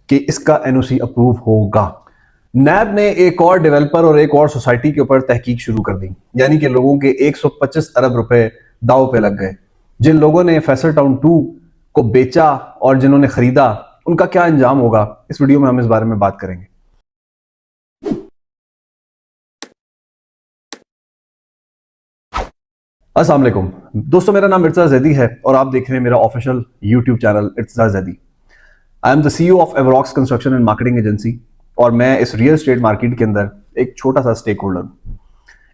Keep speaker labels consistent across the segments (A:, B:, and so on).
A: कि इसका NOC approve होगा। नैब ने एक और डेवलपर और एक और सोसाइटी के ऊपर तहकीक शुरू कर दी, यानी कि लोगों के 125 अरब रुपए दाव पे लग गए। जिन लोगों ने फैसल टाउन 2 को बेचा और जिन्होंने खरीदा, उनका क्या अंजाम होगा, इस वीडियो में हम इस बारे में बात करेंगे। अस्सलाम वालेकुम दोस्तों, मेरा नाम मिर्जा जैदी है और आप देख रहे हैं मेरा official YouTube channel Irtaza Zaidi. I am the CEO of Everox construction and marketing agency और मैं इस रियल एस्टेट मार्केट के अंदर एक छोटा सा स्टेक होल्डर हूँ।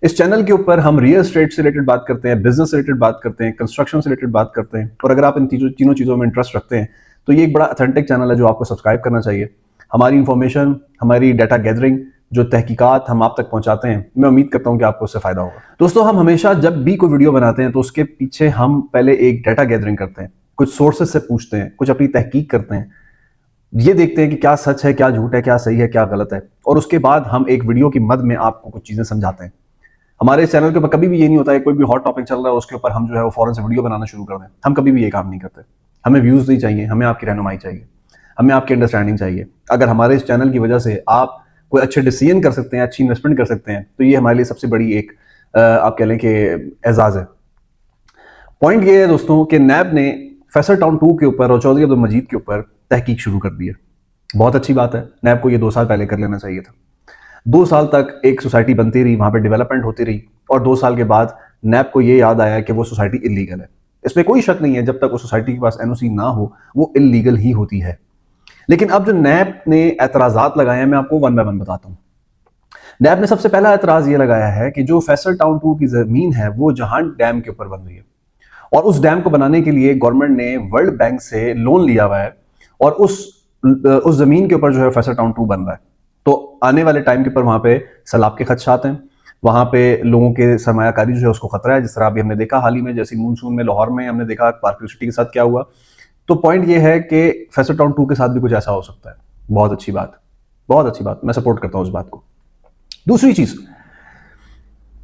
A: इस चैनल के ऊपर हम रियल एस्टेट से रिलेटेड बात करते हैं, बिजनेस से रिलेटेड बात करते हैं, कंस्ट्रक्शन से रिलेटेड बात करते हैं। और अगर आप इन तीनों चीज़ों में इंटरेस्ट रखते हैं तो ये एक बड़ा ऑथेंटिक चैनल है जो आपको सब्सक्राइब करना चाहिए। हमारी इंफॉर्मेशन, हमारी डाटा गैदरिंग, जो तहकीकात हम आप तक पहुंचाते हैं, मैं उम्मीद करता हूं कि आपको उससे फायदा होगा। दोस्तों, हम हमेशा जब भी कोई वीडियो बनाते हैं तो उसके पीछे हम पहले एक डाटा गैदरिंग करते हैं, कुछ सोर्सेज से पूछते हैं, कुछ अपनी तहकीक करते हैं, ये देखते हैं कि क्या सच है, क्या झूठ है, क्या सही है, क्या गलत है, और उसके बाद हम एक वीडियो की मद में आपको कुछ चीजें समझाते हैं। हमारे चैनल के ऊपर कभी भी ये नहीं होता है कोई भी हॉट टॉपिक चल रहा है उसके ऊपर हम जो है वो फौरन से वीडियो बनाना शुरू कर दें। हम कभी भी ये काम नहीं करते। हमें व्यूज नहीं चाहिए, हमें आपकी रहनुमाई चाहिए, हमें आपकी अंडरस्टैंडिंग चाहिए। अगर हमारे इस चैनल की वजह से आप कोई अच्छे डिसीजन कर सकते हैं, अच्छी इन्वेस्टमेंट कर सकते हैं, तो ये हमारे लिए सबसे बड़ी एक आप कह लें कि एजाज है। पॉइंट ये है दोस्तों कि नैब ने फैसल टाउन 2 के ऊपर और चौधरी अब्दुल मजीद के ऊपर तहकीक शुरू कर दी है। बहुत अच्छी बात है, नैब को ये 2 साल पहले कर लेना चाहिए था। 2 साल तक एक सोसाइटी बनती रही, वहां पे डेवलपमेंट होती रही, और 2 साल के बाद नैब को ये याद आया कि वो सोसाइटी इलीगल है। इसमें कोई शक नहीं है, जब तक उस सोसाइटी के पास एनओसी ना हो वो इलीगल ही होती है। लेकिन अब जो नैब ने एतराजात लगाए हैं, मैं आपको वन बाय वन बताता हूं। नैब ने सबसे पहला एतराज ये लगाया है कि जो फैसल टाउन 2 की जमीन है वो जहां डैम के ऊपर बन रही है, और उस डैम को बनाने के लिए गवर्नमेंट ने वर्ल्ड बैंक से लोन लिया हुआ है, और उस जमीन के ऊपर जो है फैसल टाउन 2 बन रहा है। तो आने वाले टाइम के ऊपर वहां पे सैलाब के खदशात हैं, वहां पे लोगों के सरमायाकारी जो है उसको खतरा है, जिस तरह अभी हमने देखा हाल ही में, जैसे मानसून में लाहौर में हमने देखा पार्क सिटी के साथ क्या हुआ। तो पॉइंट ये है कि फैसल टाउन 2 के साथ भी कुछ ऐसा हो सकता है। बहुत अच्छी बात, बहुत अच्छी बात, मैं सपोर्ट करता हूं उस बात को। दूसरी चीज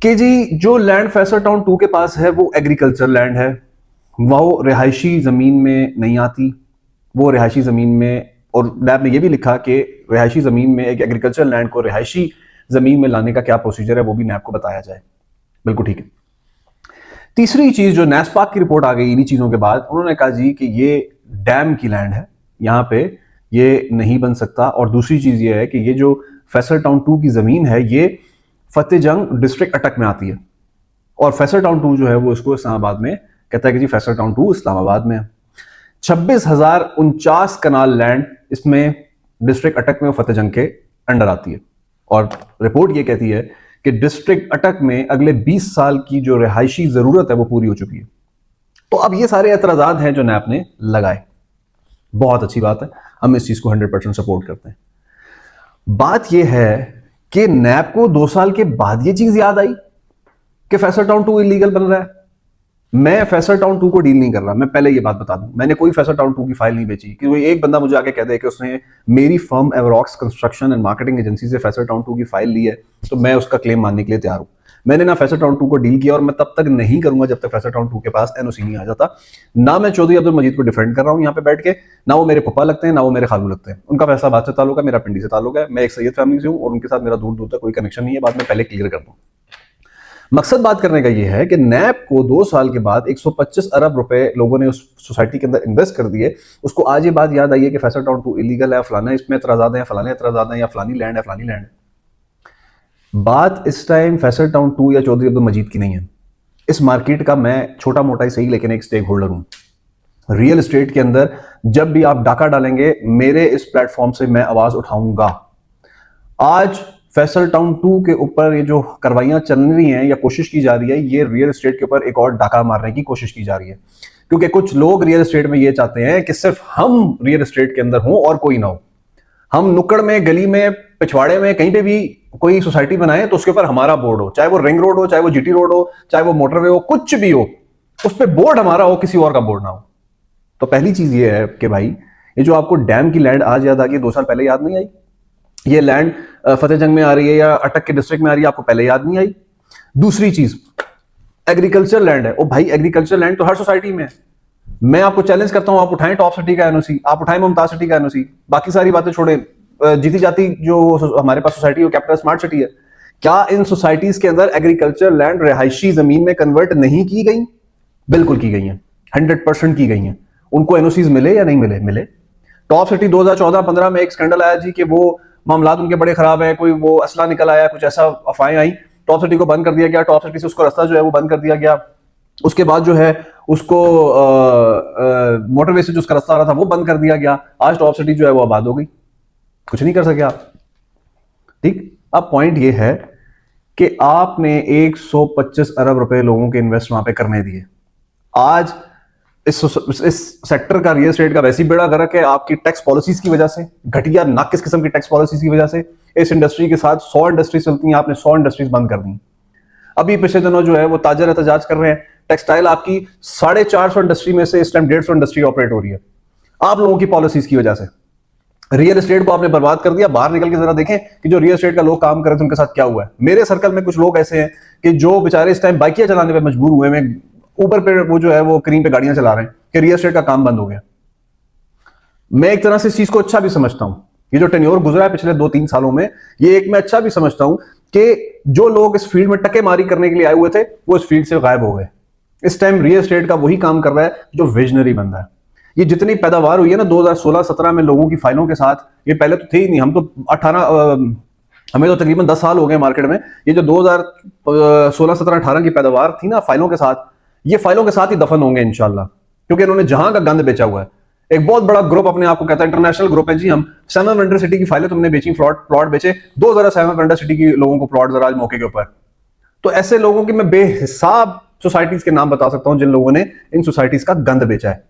A: कि जी जो लैंड फैसल टाउन 2 के पास है वो एग्रीकल्चर लैंड है, वो रिहायशी जमीन में नहीं आती। वो रिहायशी जमीन में, और नैब ने यह भी लिखा कि रिहायशी जमीन में एक एग्रीकल्चर लैंड को रिहायशी जमीन में लाने का क्या प्रोसीजर है वो भी नैब को बताया जाए। बिल्कुल ठीक है। तीसरी चीज, जो नैसपाक की रिपोर्ट आ गई इन्हीं चीजों के बाद, उन्होंने कहा जी कि ये डैम की लैंड है, यहां पे ये नहीं बन सकता। और दूसरी चीज ये है कि ये जो फैसल टाउन 2 की जमीन है ये फतेह जंग डिस्ट्रिक्ट अटक में आती है, और फैसल टाउन 2 जो है वो इसको इस्लामाबाद में कहता है कि जी फैसल टाउन 2 इस्लामाबाद में है। 26,049 कनाल लैंड इसमें डिस्ट्रिक्ट अटक में और फतेह जंग के अंडर आती है, और रिपोर्ट ये कहती है कि डिस्ट्रिक्ट अटक में अगले 20 साल की जो रिहायशी जरूरत है वो पूरी हो चुकी है। तो अब ये सारे एतराजात हैं जो नैब ने लगाए। बहुत अच्छी बात है, हम इस चीज को 100% सपोर्ट करते हैं। बात यह है कि नैब को 2 साल के बाद ये चीज याद आई कि फैसल टाउन 2 इलीगल बन रहा है। मैं फैसल टाउन 2 को डील नहीं कर रहा, मैं पहले ये बात बता दूं, मैंने कोई फैसल टाउन 2 की फाइल नहीं बेची कि कोई एक बंदा मुझे आके कह दे कि उसने मेरी firm Everox construction and marketing agency से फैसल टाउन 2 की फाइल ली है, तो मैं उसका क्लेम मानने के लिए तैयार हूं। मैंने ना फैसल टाउन 2 को डील किया, और मैं तब तक नहीं करूंगा जब तक फैसल टाउन 2 के पास एनओसी नहीं आ जाता। ना मैं चौधरी अब्दुल मजीद को डिफेंड कर रहा हूं यहाँ पे बैठ के, ना वो मेरे पप्पा लगते हैं, ना वो मेरे खालू लगते हैं। उनका फैसलाबाद से ताल्लुक है, मेरा पिंडी से ताल्लुक है। मैं एक सैयद फैमिली से हूं और उनके साथ मेरा दूर दूर तक कोई कनेक्शन नहीं है। बात मैं पहले क्लियर कर दूं। मकसद बात करने का यह है कि नैब को 2 साल के बाद 125 अरब रुपए लोगों ने उस सोसाइटी के अंदर इन्वेस्ट कर दिए, उसको आज ये बात याद आई है कि फैसल टाउन 2 इलीगल है, फलाना इसमें एतराजात हैं, फलाने एतराजात हैं, या फलानी लैंड है, फलानी लैंड है। बात इस टाइम फैसल टाउन 2 या चौधरी अब्दुल मजीद की नहीं है। इस मार्केट का मैं छोटा मोटा ही सही लेकिन एक स्टेक होल्डर हूं। रियल एस्टेट के अंदर जब भी आप डाका डालेंगे, मेरे इस प्लेटफॉर्म से मैं आवाज उठाऊंगा। आज फैसल टाउन 2 के ऊपर ये जो कार्रवाइयां चल रही हैं या कोशिश की जा रही है, ये रियल एस्टेट के ऊपर एक और डाका मारने की कोशिश की जा रही है, क्योंकि कुछ लोग रियल एस्टेट में ये चाहते हैं कि सिर्फ हम रियल एस्टेट के अंदर हों और कोई ना हो। हम नुक्कड़ में, गली में, पिछवाड़े में, कहीं पे भी कोई सोसाइटी बनाए तो उसके ऊपर हमारा बोर्ड हो, चाहे वो रिंग रोड हो, चाहे वो जीटी रोड हो, चाहे वो मोटरवे हो, कुछ भी हो, उस पर बोर्ड हमारा हो, किसी और का बोर्ड ना हो। तो पहली चीज ये है कि भाई, ये जो आपको डैम की लैंड आज याद आ गई, 2 साल पहले याद नहीं आई। ये लैंड फतेह जंग में आ रही है या अटक के डिस्ट्रिक्ट में आ रही है, आपको पहले याद नहीं आई। दूसरी चीज, एग्रीकल्चर लैंड है। ओ भाई, एग्रीकल्चर लैंड तो हर सोसाइटी में है। मैं आपको चैलेंज करता हूं, आप उठाएं टॉप सिटी का एनओसी, आप उठाएं मुमताज सिटी का एनओसी, बाकी सारी बातें छोड़ें। जीती जाती जो हमारे पास सोसाइटी है कैपिटल स्मार्ट सिटी है, क्या इन सोसाइटीज के अंदर एग्रीकल्चर लैंड रिहायशी जमीन में कन्वर्ट नहीं की गई? बिल्कुल की गई है, 100% की गई है। उनको एनओसीज मिले या नहीं मिले? मिले। टॉप सिटी 2014-15 में एक स्कैंडल आया जी कि वो मामला उनके बड़े खराब है, कोई वो असला निकल आया, कुछ ऐसा अफवाहें आई, टॉप सिटी को बंद कर दिया गया, टॉप सिटी से उसको रास्ता जो है वो बंद कर दिया गया। उसके बाद जो है उसको मोटरवे से जो उसका रास्ता आ रहा था वो बंद कर दिया गया। आज टॉप सिटी जो है वो आबाद हो गई, कुछ नहीं कर सके आप। ठीक, अब पॉइंट ये है कि आपने 125 अरब रुपए लोगों के इन्वेस्ट वहां पे करने दिए। आज इस सेक्टर का, रियल एस्टेट का वैसी बेड़ा गर्क है आपकी टैक्स पॉलिसीज की वजह से, घटिया नाकिस किस्म की टैक्स पॉलिसीज की वजह से। इस इंडस्ट्री के साथ 100 इंडस्ट्रीज चलती हैं, आपने 100 इंडस्ट्रीज बंद कर दी। अभी पिछले दिनों जो है वो ताजर एहतजाज कर रहे हैं, टेक्सटाइल आपकी 450 इंडस्ट्री में से इस टाइम 150 इंडस्ट्री ऑपरेट हो रही है आप लोगों की पॉलिसीज की वजह से। रियल एस्टेट को आपने बर्बाद कर दिया। बाहर निकल के जरा देखें कि जो रियल एस्टेट का लोग काम कर रहे थे उनके साथ क्या हुआ है। मेरे सर्कल में कुछ लोग ऐसे हैं कि जो बेचारे इस टाइम बाइकियां चलाने पे मजबूर हुए हैं, ऊबर पे वो जो है वो करीम पे गाड़ियां चला रहे हैं कि रियल एस्टेट का काम बंद हो गया। मैं एक तरह से इस चीज को अच्छा भी समझता हूं, ये जो टेन्योर गुजरा है पिछले 2-3 सालों में, ये एक मैं अच्छा भी समझता हूं कि जो लोग इस फील्ड में टक्केमारी करने के लिए आए हुए थे वो इस फील्ड से गायब हो गए। इस टाइम रियल एस्टेट का वही काम कर रहा है जो विजनरी बंदा है। ये जितनी पैदावार हुई है ना 2016-17 में लोगों की फाइलों के साथ, ये पहले तो थे ही नहीं। हम तो 18 हमें तो तकरीबन 10 साल हो गए मार्केट में। ये जो 2016-17-18 की पैदावार थी ना फाइलों के साथ, ये फाइलों के साथ ही दफन होंगे इंशाल्लाह, क्योंकि इन्होंने जहां का गंद बेचा हुआ है। एक बहुत बड़ा ग्रुप अपने आप को कहता है इंटरनेशनल ग्रुप है जी, हम 7 अंडर सिटी की फाइलें तुमने बेची, प्लॉट बेचे 2007 अंडर सिटी की लोगों को प्लॉट जरा आज मौके के ऊपर। तो ऐसे लोगों की मैं बेहिसाब सोसाइटीज के नाम बता सकता हूं जिन लोगों ने इन सोसाइटीज का गंद बेचा है,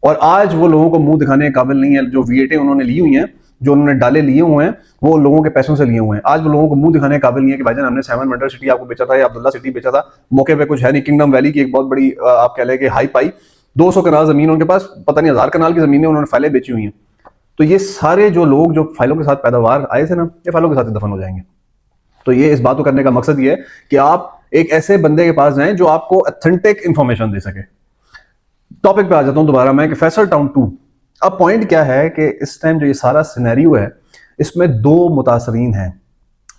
A: और आज वो लोगों को मुंह दिखाने के काबिल नहीं है। जो वीएटे उन्होंने ली हुई हैं, जो उन्होंने डाले लिए हुए हैं, वो लोगों के पैसों से लिए हुए हैं। आज वो लोगों को मुंह दिखाने के काबिल नहीं है कि भाईजान हमने 7 अंडर सिटी आपको बेचा था या अब्दुल्ला सिटी बेचा था, मौके पे कुछ है नहीं। किंगडम वैली की एक बहुत बड़ी आप कह लें कि हाइप आई, 200 कनाल जमीन उनके पास, पता नहीं 1000 कनाल की जमीन उन्होंने फाइलें बेची हुई हैं। तो ये सारे जो लोग जो फाइलों के साथ पैदावार आए थे ना, ये फाइलों के साथ ही दफन हो जाएंगे। तो ये इस बात को करने का मकसद ये है कि आप एक ऐसे बंदे के पास जाएं जो आपको ऑथेंटिक इंफॉर्मेशन दे सके। टॉपिक पे आ जाता हूं दोबारा मैं कि फैसल टाउन 2। अब पॉइंट क्या है कि इस टाइम जो ये सारा सिनेरियो है इसमें 2 मुतासरीन हैं।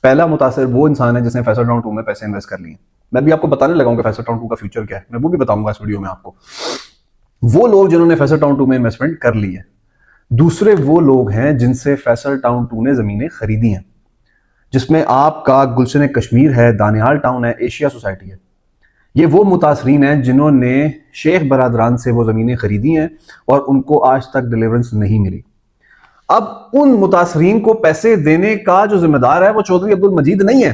A: पहला मुतासर वो इंसान है जिसने फैसल टाउन 2 में पैसे इन्वेस्ट कर लिए। मैं भी आपको बताने लगाऊंगा फैसल टाउन 2 का फ्यूचर क्या है, मैं वो भी बताऊंगा इस वीडियो में आपको। वो लोग जिन्होंने फैसल टाउन 2 में इन्वेस्टमेंट कर ली है। दूसरे वो लोग हैं जिनसे फैसल टाउन 2 ने जमीनें खरीदी हैं, जिसमें आपका गुलशन कश्मीर है, दानियाल टाउन है, एशिया सोसाइटी है। ये वो मुतासरीन हैं जिन्होंने शेख बरादरान से वो ज़मीनें खरीदी हैं और उनको आज तक डिलीवरेंस नहीं मिली। अब उन मुतासरीन को पैसे देने का जो जिम्मेदार है वो चौधरी अब्दुल मजीद नहीं है,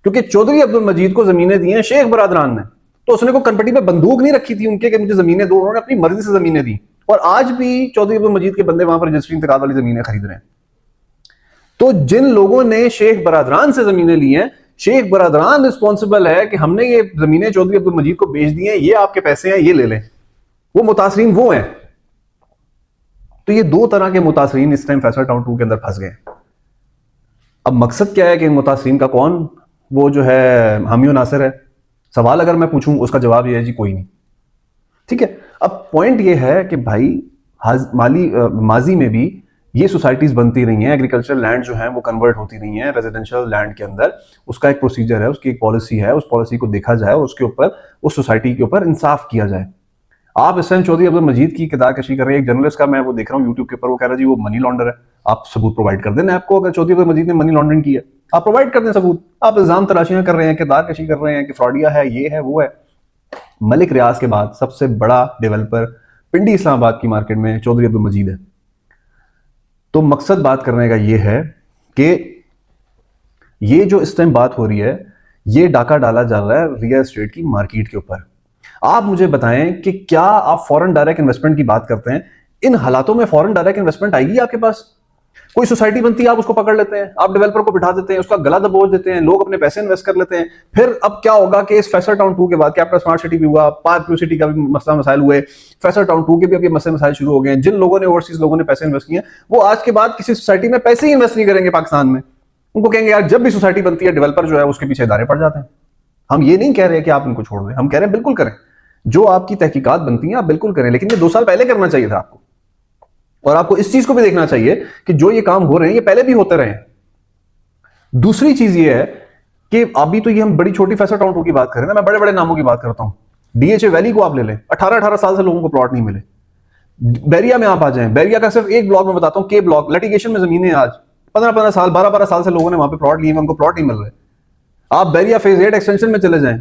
A: क्योंकि चौधरी अब्दुल मजीद को ज़मीनें दी हैं शेख बरादरान ने। तो उसने को कनपट्टी पे बंदूक नहीं रखी थी उनके कि मुझे ज़मीनें दो, उन्होंने अपनी मर्जी से ज़मीनें दी। और आज भी चौधरी अब्दुल मजीद के बंदे वहां पर रजिस्ट्री इंतकाल वाली ज़मीनें खरीद रहे हैं। तो जिन लोगों ने शेख बरादरान से ज़मीनें ली हैं, शेख बरादरान रिस्पॉन्सिबल है कि हमने ये जमीनें चौधरी अब्दुल मजीद को बेच दी हैं, ये आपके पैसे हैं, ये ले लें। वो मुतासरीन वो हैं। तो ये 2 तरह के मुतासरीन इस टाइम फैसल टाउन 2 के अंदर फंस गए। अब मकसद क्या है कि इन मुतासरीन का कौन वो जो है हामी नासिर है? सवाल अगर मैं पूछूं उसका जवाब ये है जी कोई नहीं। ठीक है, अब पॉइंट ये है कि भाई माजी में भी ये सोसाइटीज बनती रही हैं, एग्रीकल्चर लैंड जो है वो कन्वर्ट होती रही हैं रेजिडेंशियल लैंड के अंदर। उसका एक प्रोसीजर है, उसकी एक पॉलिसी है, उस पॉलिसी को देखा जाए और उसके ऊपर उस सोसाइटी के ऊपर इंसाफ किया जाए। आप इस टाइम चौधरी अब्दुल मजीद की किताबकशी कर रहे हैं। एक जर्नलिस्ट का मैं वो देख रहा हूँ यूट्यूब के ऊपर, वो कह रहा है जी वो मनी लॉन्डर है। आप सबूत प्रोवाइड कर देना आपको, अगर चौधरी अब्दुल मजीद ने मनी लॉन्ड्रिंग की है आप प्रोवाइड कर दें सबूत। आप इल्जाम तराशियां कर रहे हैं, किताबकशी कर रहे हैं कि फ्रॉडिया है, ये है, वो है। मलिक रियाज के बाद सबसे बड़ा डेवलपर पिंडी इस्लामाबाद की मार्केट में चौधरी अब्दुल मजीद है। तो मकसद बात करने का ये है कि ये जो इस टाइम बात हो रही है, ये डाका डाला जा रहा है रियल एस्टेट की मार्केट के ऊपर। आप मुझे बताएं कि क्या आप फॉरेन डायरेक्ट इन्वेस्टमेंट की बात करते हैं, इन हालातों में फॉरेन डायरेक्ट इन्वेस्टमेंट आएगी आपके पास? कोई सोसाइटी बनती है, आप उसको पकड़ लेते हैं, आप डेवलपर को बिठा देते हैं, उसका गला दबोच देते हैं, लोग अपने पैसे इन्वेस्ट कर लेते हैं। फिर अब क्या होगा कि इस फैसल टाउन 2 के बाद कैपिटल स्मार्ट सिटी भी हुआ, पार्क व्यू सिटी का भी मसला मसाइल हुए, फैसल टाउन 2 के भी अब ये मसले मसाइल शुरू हो गए हैं। जिन लोगों ने ओवरसीज लोगों ने पैसे इन्वेस्ट किए वो आज के बाद किसी सोसाइटी में पैसे ही इन्वेस्ट नहीं करेंगे पाकिस्तान में। उनको कहेंगे यार जब भी सोसाइटी बनती है डेवलपर जो है उसके पीछे इदारे पड़ जाते हैं। हम ये नहीं कह रहे कि आप इनको छोड़ दें, हम कह रहे हैं बिल्कुल करें, जो आपकी तहकीकात बनती हैं आप बिल्कुल करें, लेकिन ये 2 साल पहले करना चाहिए था आपको। और आपको इस चीज को भी देखना चाहिए कि जो ये काम हो रहे हैं ये पहले भी होते रहे हैं। दूसरी चीज ये है कि अभी तो ये हम बड़ी छोटी फैसर टाउन 2 की बात करें ना, मैं बड़े बड़े नामों की बात करता हूं। डीएचए वैली को आप ले लें, 18-18 साल से लोगों को प्लॉट नहीं मिले। बैरिया में आप आ जाएं, बैरिया का सिर्फ एक ब्लॉक में बताता हूं, के ब्लॉक लिटिगेशन में जमीनें आज 15-15 साल 12-12 साल से लोगों ने वहां पे प्लॉट लिए, उनको प्लॉट नहीं मिल रहे। आप बैरिया फेज 8 एक्सटेंशन में चले जाएं,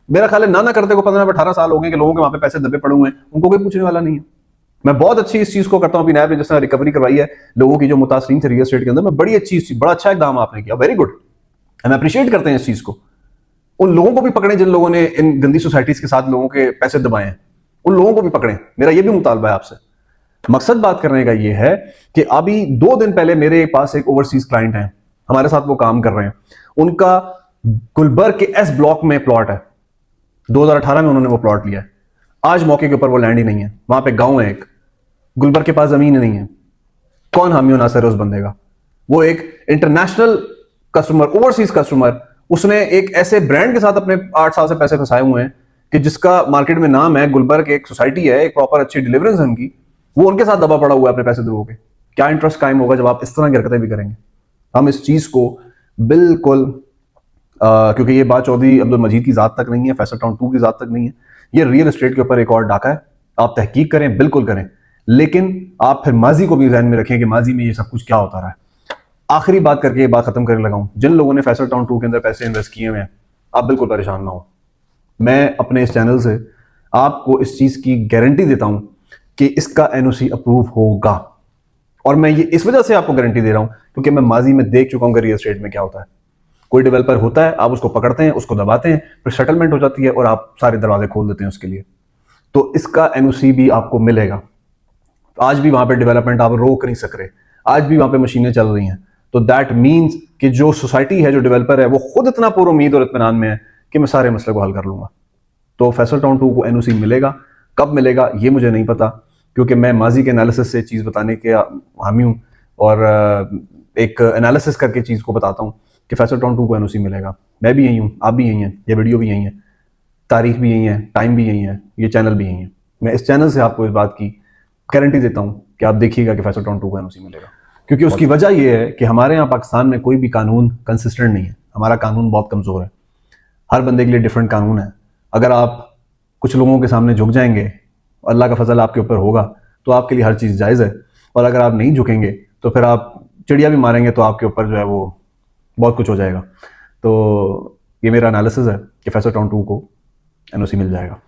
A: मेरा ख्याल है ना करते को 15-18 साल हो गए कि लोगों के वहां पे पैसे दबे पड़े हुए हैं, उनको कोई पूछने वाला नहीं है। मैं बहुत अच्छी इस चीज को करता हूं, अभी नैब ने जिस तरह रिकवरी करवाई है लोगों की जो मुतासरीन थे रियल एस्टेट के अंदर, मैं बड़ी अच्छी चीज, बड़ा अच्छा इकदाम आपने किया, वेरी गुड, हम अप्रिशिएट करते हैं इस चीज को। उन लोगों को भी पकड़े जिन लोगों ने इन गंदी सोसाइटीज के साथ लोगों के पैसे दबाए हैं, उन लोगों को भी पकड़े, मेरा ये भी मुतालबा है आपसे। मकसद बात करने का ये है कि अभी 2 दिन पहले मेरे पास एक ओवरसीज क्लाइंट है, हमारे साथ वो काम कर रहे हैं, उनका गुलबर्ग के एस ब्लॉक में प्लॉट है, 2018 में उन्होंने वो प्लॉट लिया है। आज मौके के ऊपर वो लैंड ही नहीं है, वहां पे गांव है एक, गुलबर्ग के पास जमीन ही नहीं है। कौन हामी नासर है उस बंदे का? वो एक इंटरनेशनल कस्टमर, ओवरसीज कस्टमर, उसने एक ऐसे ब्रांड के साथ अपने 8 साल से पैसे फंसाए हुए हैं कि जिसका मार्केट में नाम है, गुलबर्ग एक सोसाइटी है, एक प्रॉपर अच्छी डिलीवरेंस है उनकी, वो उनके साथ दबा पड़ा हुआ है अपने पैसे दबो के। क्या इंटरेस्ट कायम होगा जब आप इस तरह की हरकतें भी करेंगे? हम इस चीज को बिल्कुल क्योंकि ये बात चौधरी अब्दुल मजीद की जात तक नहीं है, फैसल टाउन 2 की जात तक नहीं है, ये रियल एस्टेट के ऊपर एक और डाका है। आप तहकीक करें, बिल्कुल करें, लेकिन आप फिर माजी को भी ध्यान में रखें कि माजी में ये सब कुछ क्या होता रहा है। आखिरी बात करके ये बात खत्म करने लगा हूं, जिन लोगों ने फैसल टाउन 2 के अंदर पैसे इन्वेस्ट किए हुए हैं, आप बिल्कुल परेशान ना हो। मैं अपने इस चैनल से आपको इस चीज की गारंटी देता हूं कि इसका एनओसी अप्रूव होगा, और मैं ये इस वजह से आपको गारंटी दे रहा हूं क्योंकि मैं माजी में देख चुका हूं कि रियल एस्टेट में क्या होता है। कोई डेवलपर होता है, आप उसको पकड़ते हैं, उसको दबाते हैं, फिर सेटलमेंट हो जाती है और आप सारे दरवाजे खोल देते हैं उसके लिए। तो इसका एनओसी भी आपको मिलेगा। आज भी वहां पे डेवलपमेंट आप रोक नहीं सक रहे, आज भी वहां पे मशीनें चल रही हैं, तो दैट मीन्स कि जो सोसाइटी है, जो डेवलपर है, वो खुद इतना पूरा उम्मीद और इत्मीनान में है कि मैं सारे मसले को हल कर लूंगा। तो फैसल टाउन 2 को एनओसी मिलेगा, कब मिलेगा ये मुझे नहीं पता, क्योंकि मैं माजी के एनालिसिस से चीज़ बताने के हामी हूँ और एक एनालिसिस करके चीज़ को बताता हूँ कि फैसल टाउन 2 को एनओसी मिलेगा। मैं भी यही हूँ, आप भी यही हैं, ये वीडियो भी यही है, तारीख भी यही है, टाइम भी यही है, ये चैनल भी यही है। मैं इस चैनल से आपको इस बात की गारंटी देता हूँ कि आप देखिएगा कि फैसल टाउन 2 को एनओसी मिलेगा, क्योंकि उसकी वजह यह है कि हमारे यहाँ पाकिस्तान में कोई भी कानून कंसिस्टेंट नहीं है, हमारा कानून बहुत कमज़ोर है, हर बंदे के लिए डिफरेंट कानून है। अगर आप कुछ लोगों के सामने झुक जाएंगे, अल्लाह का फजल आपके ऊपर होगा, तो आपके लिए हर चीज़ जायज़ है, और अगर आप नहीं झुकेंगे तो फिर आप चिड़िया भी मारेंगे तो आपके ऊपर जो है वो बहुत कुछ हो जाएगा। तो ये मेरा एनालिसिस है कि फैसल टाउन 2 को एनओसी मिल जाएगा।